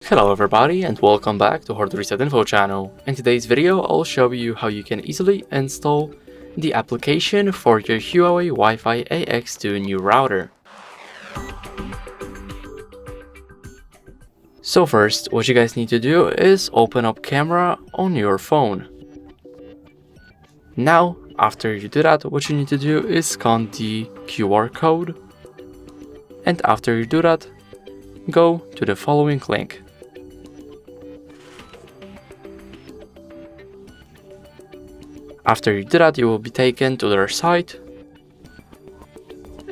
Hello everybody and welcome back to HardReset.Info channel. In today's video I'll show you how you can easily install the application for your HUAWEI Wi-Fi AX2 new router. So first, what you guys need to do is open up camera on your phone. Now, after you do that, what you need to do is scan the QR code. And after you do that, go to the following link. After you do that, you will be taken to their site.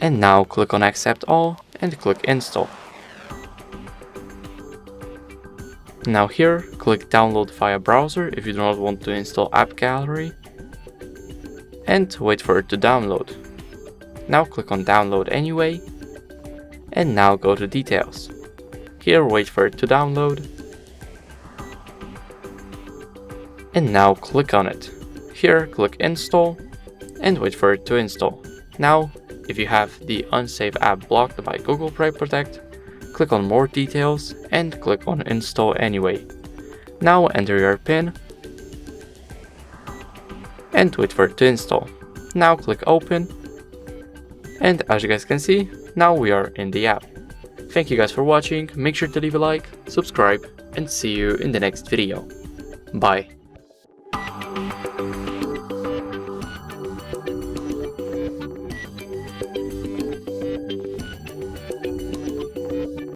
And now click on Accept All and click Install. Now here, click Download via browser if you do not want to install App Gallery. And wait for it to download. Now click on Download Anyway. And now go to Details. Here, wait for it to download. And now click on it. Here, click Install and wait for it to install. Now, if you have the unsafe app blocked by Google Play Protect, click on More Details and click on Install Anyway. Now enter your PIN and wait for it to install. Now click Open, and as you guys can see, now we are in the app. Thank you guys for watching, make sure to leave a like, subscribe, and see you in the next video. Bye.